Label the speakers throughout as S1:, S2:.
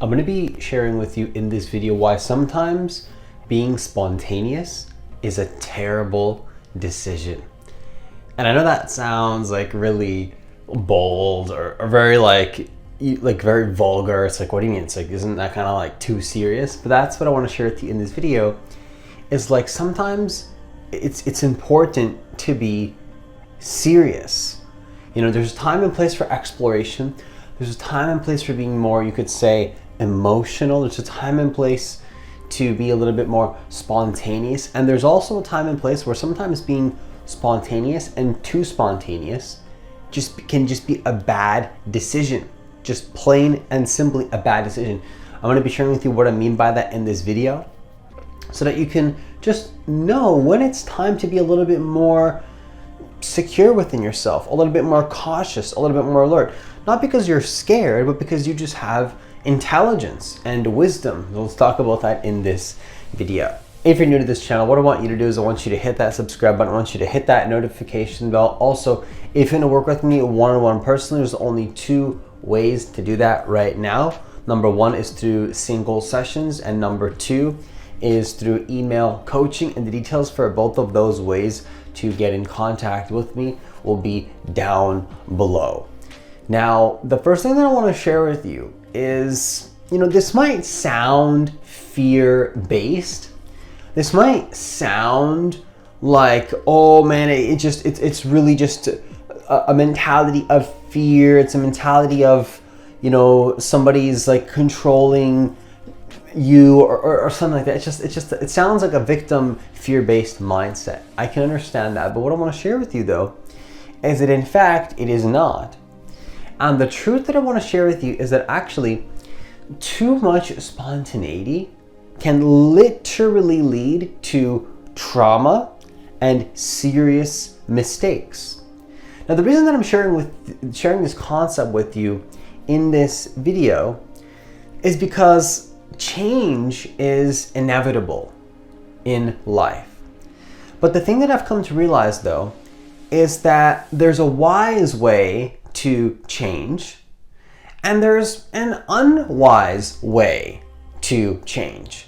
S1: I'm going to be sharing with you in this video why sometimes being spontaneous is a terrible decision. And I know that sounds like really bold or very like very vulgar. It's like, what do you mean? It's like, isn't that kind of like too serious? But that's what I want to share with you in this video, is like sometimes it's important to be serious. You know, there's a time and place for exploration. There's a time and place for being more, you could say, emotional. There's a time and place to be a little bit more spontaneous. And there's also a time and place where sometimes being spontaneous and too spontaneous can be a bad decision. Just plain and simply a bad decision. I'm going to be sharing with you what I mean by that in this video, so that you can just know when it's time to be a little bit more secure within yourself, a little bit more cautious, a little bit more alert. Not because you're scared, but because you just have intelligence and wisdom. Let's talk about that in this video. If you're new to this channel, what I want you to do is I want you to hit that subscribe button. I want you to hit that notification bell. Also, if you want to work with me one-on-one personally, there's only 2 ways to do that right now. Number 1 is through single sessions, and number 2 is through email coaching, and the details for both of those ways to get in contact with me will be down below. Now, the first thing that I want to share with you is, this might sound fear-based. This might sound like, oh man, it's really just a mentality of fear. It's a mentality of, somebody's like controlling you or something like that. It sounds like a victim fear-based mindset. I can understand that, but what I want to share with you though is that in fact it is not. And the truth that I want to share with you is that actually too much spontaneity can literally lead to trauma and serious mistakes. Now, the reason that I'm sharing this concept with you in this video is because change is inevitable in life. But the thing that I've come to realize though is that there's a wise way to change and there's an unwise way to change.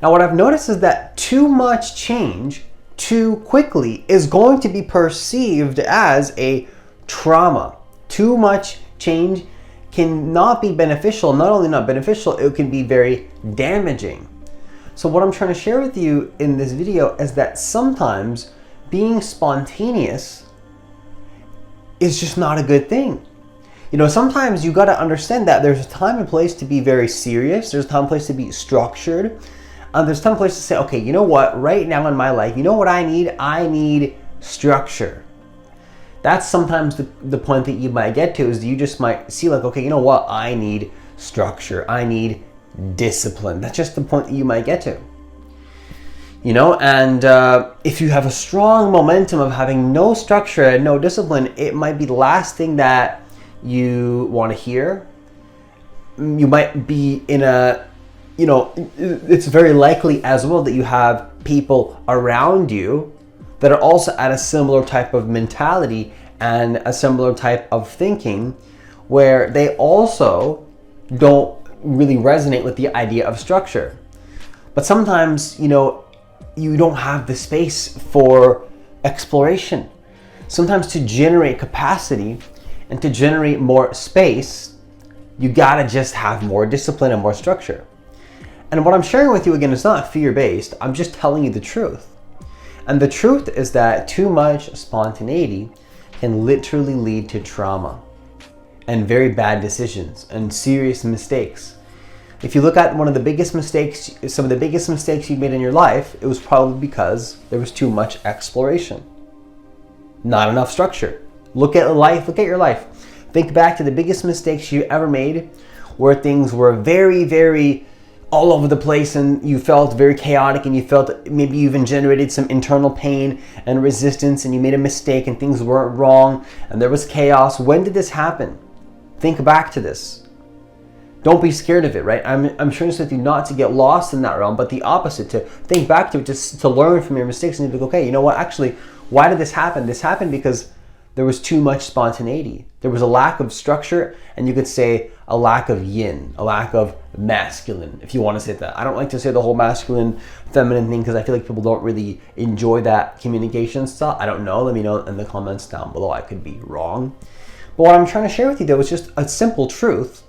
S1: Now, what I've noticed is that too much change too quickly is going to be perceived as a trauma. Too much change cannot be beneficial. Not only not beneficial, it can be very damaging. So what I'm trying to share with you in this video is that sometimes being spontaneous is just not a good thing. Sometimes you got to understand that there's a time and place to be very serious. There's a time and place to be structured. There's a time and place to say, okay, you know what? Right now in my life, you know what I need? I need structure. That's sometimes the point that you might get to, is you just might see like, okay, you know what? I need structure. I need discipline. That's just the point that you might get to. And if you have a strong momentum of having no structure and no discipline, it might be the last thing that you want to hear. You might be in it's very likely as well that you have people around you that are also at a similar type of mentality and a similar type of thinking, where they also don't really resonate with the idea of structure. But sometimes, you don't have the space for exploration. Sometimes to generate capacity and to generate more space, you gotta just have more discipline and more structure. And what I'm sharing with you again is not fear-based. I'm just telling you the truth. And the truth is that too much spontaneity can literally lead to trauma and very bad decisions and serious mistakes. If you look at some of the biggest mistakes you've made in your life, it was probably because there was too much exploration. Not enough structure. Look at your life. Think back to the biggest mistakes you ever made, where things were very, very all over the place and you felt very chaotic, and you felt maybe you even generated some internal pain and resistance, and you made a mistake and things weren't wrong and there was chaos. When did this happen? Think back to this. Don't be scared of it, right? I'm sharing this with you not to get lost in that realm, but the opposite, to think back to it, to learn from your mistakes and to be like, okay, you know what, actually, why did this happen? This happened because there was too much spontaneity. There was a lack of structure, and you could say a lack of yin, a lack of masculine, if you want to say that. I don't like to say the whole masculine, feminine thing because I feel like people don't really enjoy that communication style. I don't know. Let me know in the comments down below. I could be wrong. But what I'm trying to share with you though is just a simple truth.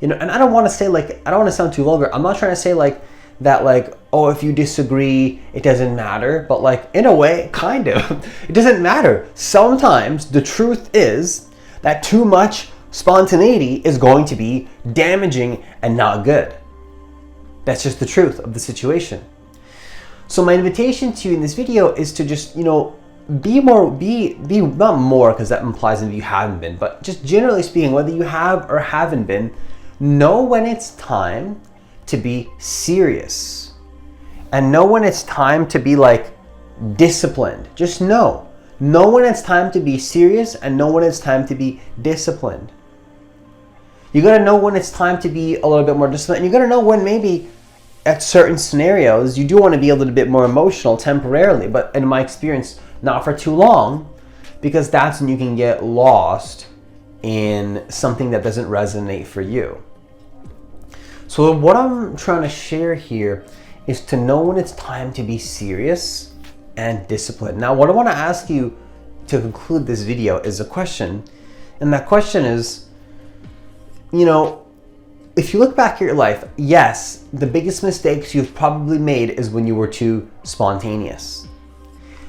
S1: You know, and I don't want to say like, I don't want to sound too vulgar. I'm not trying to say like that, like, oh, if you disagree, it doesn't matter. But like, in a way, kind of. It doesn't matter. Sometimes the truth is that too much spontaneity is going to be damaging and not good. That's just the truth of the situation. So my invitation to you in this video is to just, you know, be not more, because that implies that you haven't been, but just generally speaking, whether you have or haven't been, know when it's time to be serious and know when it's time to be like disciplined. Just know when it's time to be serious and know when it's time to be disciplined. You gotta know when it's time to be a little bit more disciplined, and you gotta know when maybe at certain scenarios you do want to be a little bit more emotional temporarily, but in my experience, not for too long, because that's when you can get lost in something that doesn't resonate for you. So what I'm trying to share here is to know when it's time to be serious and disciplined. Now, what I want to ask you to conclude this video is a question, and that question is, you know, if you look back at your life, yes, the biggest mistakes you've probably made is when you were too spontaneous.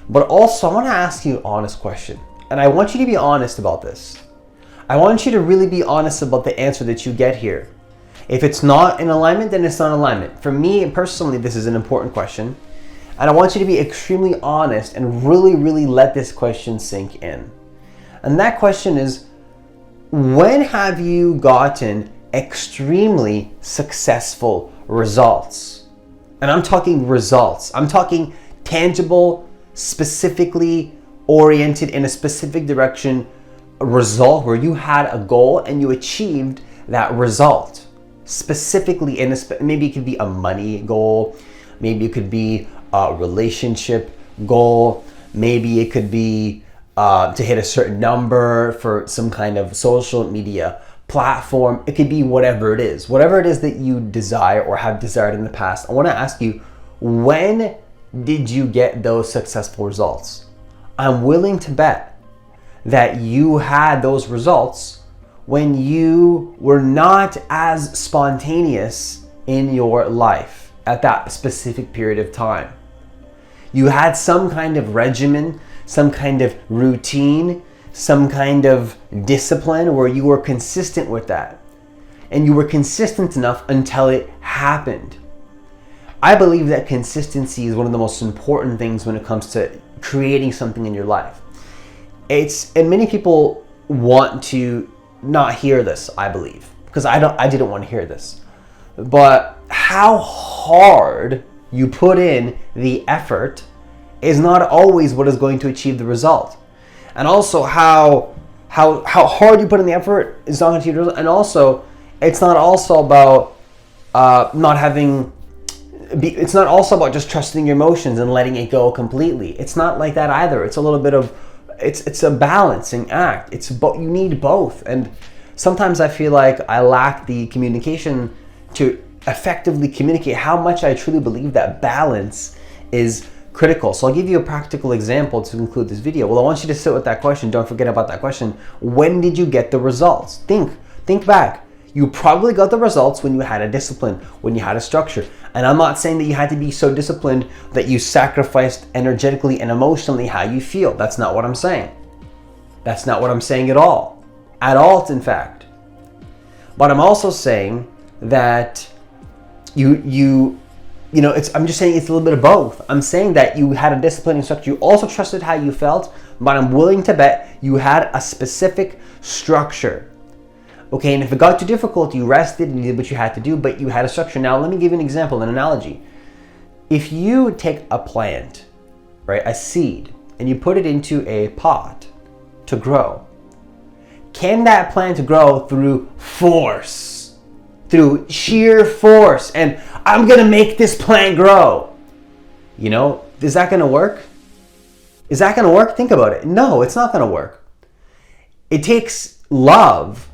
S1: But also, I want to ask you an honest question, and I want you to be honest about this. I want you to really be honest about the answer that you get here. If it's not in alignment, then it's not in alignment. For me personally, this is an important question, and I want you to be extremely honest and really, really let this question sink in. And that question is, when have you gotten extremely successful results? And I'm talking results. I'm talking tangible, specifically oriented in a specific direction, a result where you had a goal and you achieved that result. Specifically in maybe it could be a money goal, maybe it could be a relationship goal, maybe it could be to hit a certain number for some kind of social media platform. It could be whatever it is that you desire or have desired in the past. I want to ask you, when did you get those successful results? I'm willing to bet that you had those results when you were not as spontaneous in your life at that specific period of time. You had some kind of regimen, some kind of routine, some kind of discipline where you were consistent with that. And you were consistent enough until it happened. I believe that consistency is one of the most important things when it comes to creating something in your life. And many people want to not hear this, I believe, because I didn't want to hear this. But how hard you put in the effort is not always what is going to achieve the result. And also how hard you put in the effort is not going to achieve the result. And also, it's not also about it's not also about just trusting your emotions and letting it go completely. It's not like that either. It's a little bit of, it's a balancing act. You need both. And sometimes I feel like I lack the communication to effectively communicate how much I truly believe that balance is critical. So I'll give you a practical example to conclude this video. Well, I want you to sit with that question. Don't forget about that question. When did you get the results? Think back. You probably got the results when you had a discipline, when you had a structure. And I'm not saying that you had to be so disciplined that you sacrificed energetically and emotionally how you feel. That's not what I'm saying. That's not what I'm saying at all. At all, in fact. But I'm also saying that I'm just saying it's a little bit of both. I'm saying that you had a discipline and structure. You also trusted how you felt, but I'm willing to bet you had a specific structure. Okay, and if it got too difficult, you rested and you did what you had to do, but you had a structure. Now, let me give you an example, an analogy. If you take a plant, right, a seed, and you put it into a pot to grow, can that plant grow through force? Through sheer force, and I'm gonna make this plant grow. Is that gonna work? Is that gonna work? Think about it. No, it's not gonna work. It takes love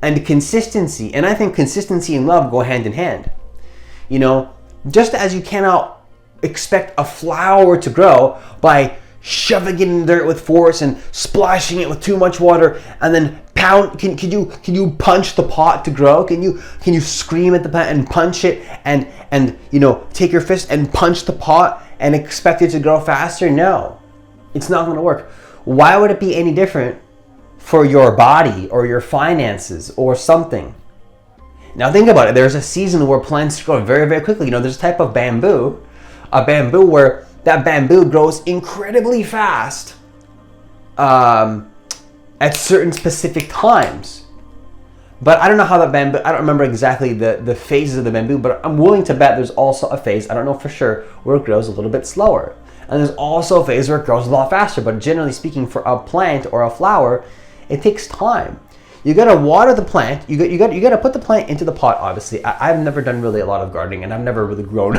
S1: and consistency. And I think consistency and love go hand in hand. You know, just as you cannot expect a flower to grow by shoving it in the dirt with force and splashing it with too much water and then pound, can you punch the pot to grow? Can you scream at the pot and punch it and you know, take your fist and punch the pot and expect it to grow faster? No, it's not going to work. Why would it be any different for your body or your finances or something? Now think about it. There's a season where plants grow very, very quickly. You know, there's a type of bamboo, where that bamboo grows incredibly fast at certain specific times. But I don't know how that bamboo, I don't remember exactly the phases of the bamboo, but I'm willing to bet there's also a phase, I don't know for sure, where it grows a little bit slower. And there's also a phase where it grows a lot faster. But generally speaking, for a plant or a flower, it takes time. You gotta water the plant. You gotta put the plant into the pot. Obviously, I've never done really a lot of gardening, and I've never really grown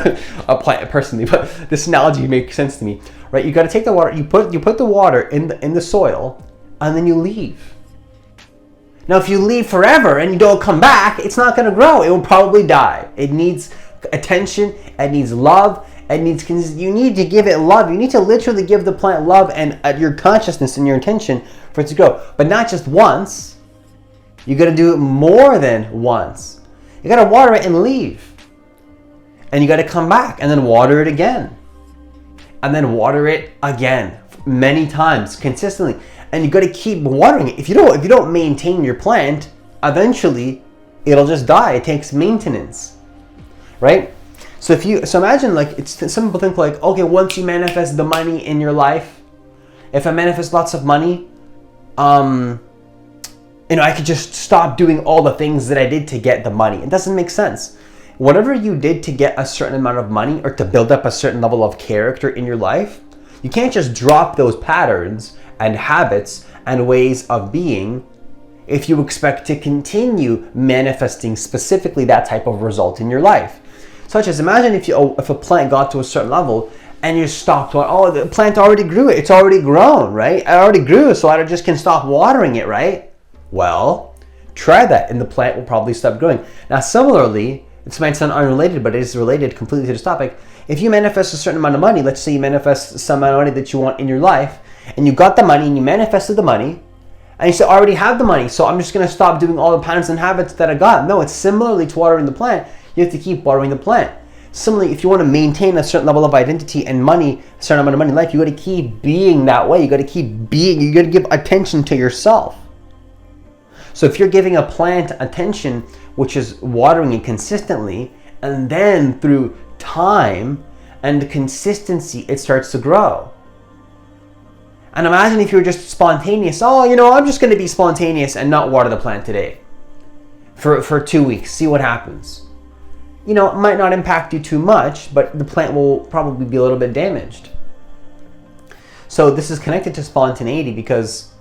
S1: a plant personally. But this analogy makes sense to me, right? You gotta take the water. You put the water in the soil, and then you leave. Now, if you leave forever and you don't come back, it's not gonna grow. It will probably die. It needs attention. It needs love. You need to give it love. You need to literally give the plant love and your consciousness and your intention for it to grow. But not just once. You got to do it more than once. You got to water it and leave. And you got to come back and then water it again. And then water it again many times consistently. And you got to keep watering it. If you don't maintain your plant, eventually it'll just die. It takes maintenance. Right? So imagine, like, some people think like, okay, once you manifest the money in your life, if I manifest lots of money, you know, I could just stop doing all the things that I did to get the money. It doesn't make sense. Whatever you did to get a certain amount of money or to build up a certain level of character in your life, you can't just drop those patterns and habits and ways of being if you expect to continue manifesting specifically that type of result in your life. Such as, imagine if a plant got to a certain level and you stopped, the plant already grew it. It's already grown, right? It already grew, so I just can stop watering it, right? Well, try that and the plant will probably stop growing. Now, similarly, this might sound unrelated, but it is related completely to this topic. If you manifest a certain amount of money, let's say you manifest some amount of money that you want in your life, and you got the money and you manifested the money, and you say, I already have the money, so I'm just going to stop doing all the patterns and habits that I got. No, it's similarly to watering the plant. You have to keep watering the plant. Similarly, if you want to maintain a certain level of identity and money, a certain amount of money in life, you got to keep being that way. You got to give attention to yourself. So if you're giving a plant attention, which is watering it consistently, and then through time and consistency, it starts to grow. And imagine if you were just spontaneous. I'm just going to be spontaneous and not water the plant today for 2 weeks. See what happens. It might not impact you too much, but the plant will probably be a little bit damaged. So this is connected to spontaneity because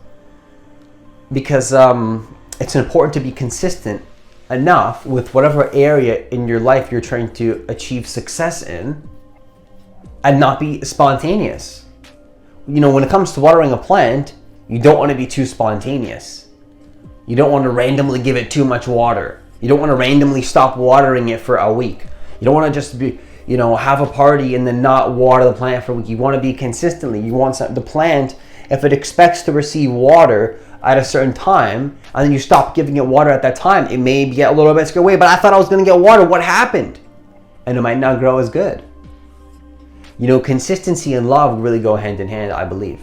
S1: it's important to be consistent enough with whatever area in your life you're trying to achieve success in and not be spontaneous. When it comes to watering a plant, you don't want to be too spontaneous. You don't want to randomly give it too much water. You don't want to randomly stop watering it for a week. You don't want to just be, have a party and then not water the plant for a week. You want to be consistently. You want the plant, if it expects to receive water at a certain time, and then you stop giving it water at that time, it may get a little bit scared away, but I thought I was going to get water. What happened? And it might not grow as good. Consistency and love really go hand in hand, I believe.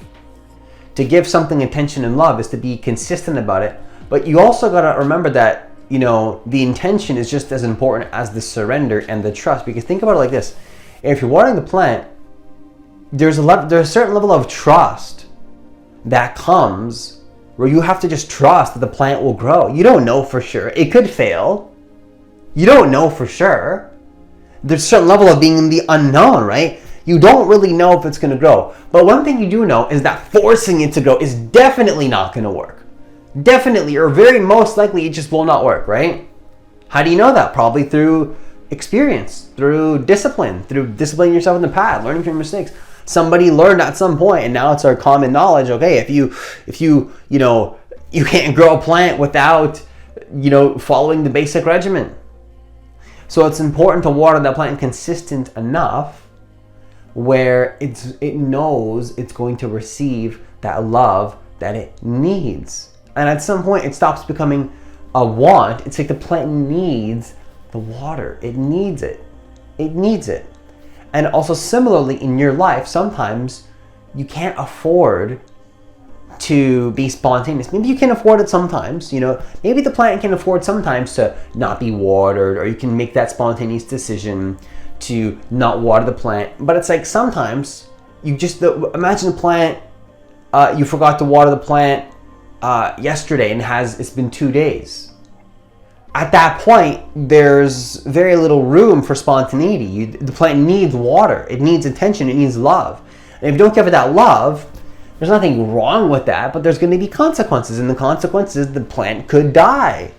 S1: To give something attention and love is to be consistent about it, but you also got to remember that the intention is just as important as the surrender and the trust. Because think about it like this: if you're watering the plant, there's a certain level of trust that comes where you have to just trust that the plant will grow. You don't know for sure. It could fail. You don't know for sure. There's a certain level of being in the unknown, right? You don't really know if it's going to grow. But one thing you do know is that forcing it to grow is definitely not going to work. Definitely, or very most likely, it just will not work, right? How do you know that? Probably through experience, through disciplining yourself in the past, learning from your mistakes. Somebody learned at some point, and now it's our common knowledge. Okay, if you can't grow a plant without following the basic regimen. So it's important to water that plant consistent enough where it knows it's going to receive that love that it needs. And at some point it stops becoming a want. It's like the plant needs the water. It needs it. It needs it. And also similarly in your life, sometimes you can't afford to be spontaneous. Maybe you can afford it sometimes, maybe the plant can afford sometimes to not be watered, or you can make that spontaneous decision to not water the plant. But it's like sometimes you just, imagine the plant, you forgot to water the plant yesterday and it's been 2 days. At that point, there's very little room for spontaneity. The plant needs water, it needs attention, it needs love. And if you don't give it that love, there's nothing wrong with that, but there's going to be consequences, and the consequences, the plant could die.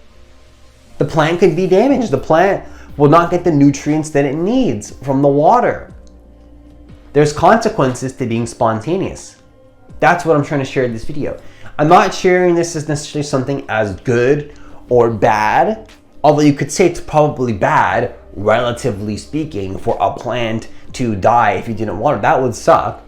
S1: The plant could be damaged. The plant will not get the nutrients that it needs from the water. There's consequences to being spontaneous. That's what I'm trying to share in this video. I'm not sharing this as necessarily something as good or bad, although you could say it's probably bad, relatively speaking, for a plant to die if you didn't water. That would suck.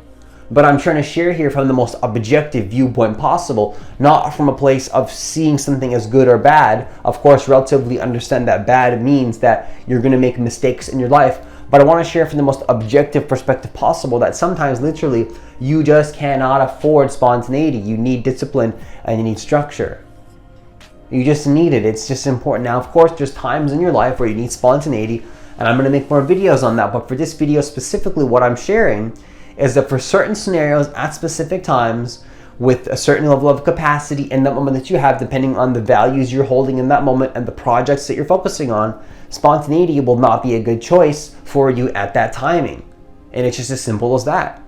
S1: But I'm trying to share here from the most objective viewpoint possible, not from a place of seeing something as good or bad. Of course, relatively understand that bad means that you're going to make mistakes in your life. But I want to share from the most objective perspective possible that sometimes literally you just cannot afford spontaneity. You need discipline and you need structure. You just need it. It's just important. Now, of course, there's times in your life where you need spontaneity, and I'm going to make more videos on that. But for this video specifically, what I'm sharing is that for certain scenarios at specific times with a certain level of capacity in that moment that you have, depending on the values you're holding in that moment and the projects that you're focusing on, spontaneity will not be a good choice for you at that timing. And it's just as simple as that.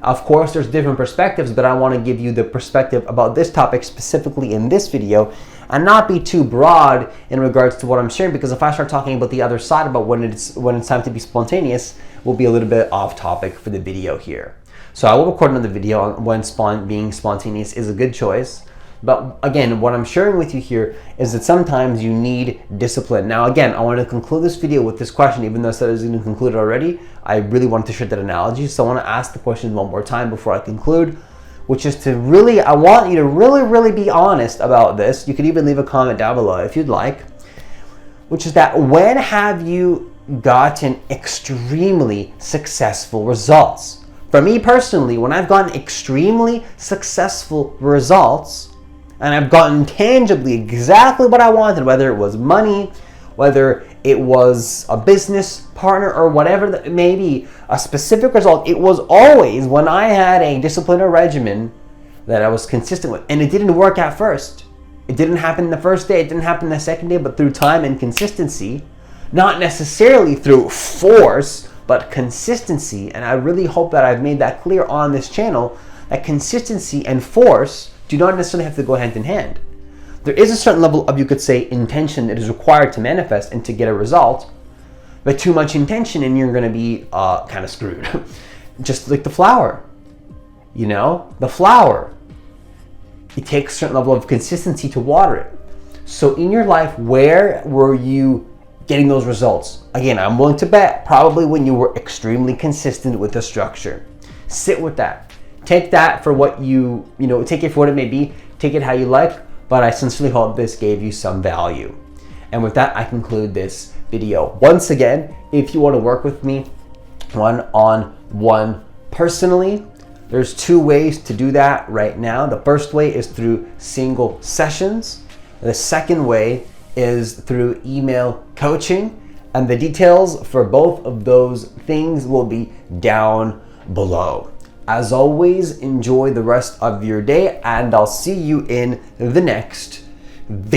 S1: Of course, there's different perspectives, but I want to give you the perspective about this topic specifically in this video and not be too broad in regards to what I'm sharing, because if I start talking about the other side about when it's time to be spontaneous, we'll be a little bit off topic for the video here. So I will record another video on when being spontaneous is a good choice. But again, what I'm sharing with you here is that sometimes you need discipline. Now again, I want to conclude this video with this question, even though I said I was going to conclude it already. I really wanted to share that analogy. So I want to ask the question one more time before I conclude, which is to really, I want you to really be honest about this. You could even leave a comment down below if you'd like, which is that when have you gotten extremely successful results? For me personally, when I've gotten extremely successful results, and I've gotten tangibly exactly what I wanted, whether it was money, whether it was a business partner, or whatever that may be, a specific result, it was always when I had a discipline or regimen that I was consistent with. And it didn't work at first. It didn't happen the first day, it didn't happen the second day, but through time and consistency, not necessarily through force, but consistency. And I really hope that I've made that clear on this channel, that consistency and force do not necessarily have to go hand in hand. There is a certain level of, you could say, intention that is required to manifest and to get a result, but too much intention and you're going to be kind of screwed. Just like the flower, the flower, it takes a certain level of consistency to water it. So in your life, where were you getting those results? Again, I'm willing to bet probably when you were extremely consistent with the structure. Sit with that. Take that for what take it for what it may be. Take it how you like, but I sincerely hope this gave you some value. And with that, I conclude this video. Once again, if you want to work with me one-on-one personally, there's 2 ways to do that right now. The first way is through single sessions. The second way is through email coaching. And the details for both of those things will be down below. As always, enjoy the rest of your day, and I'll see you in the next video.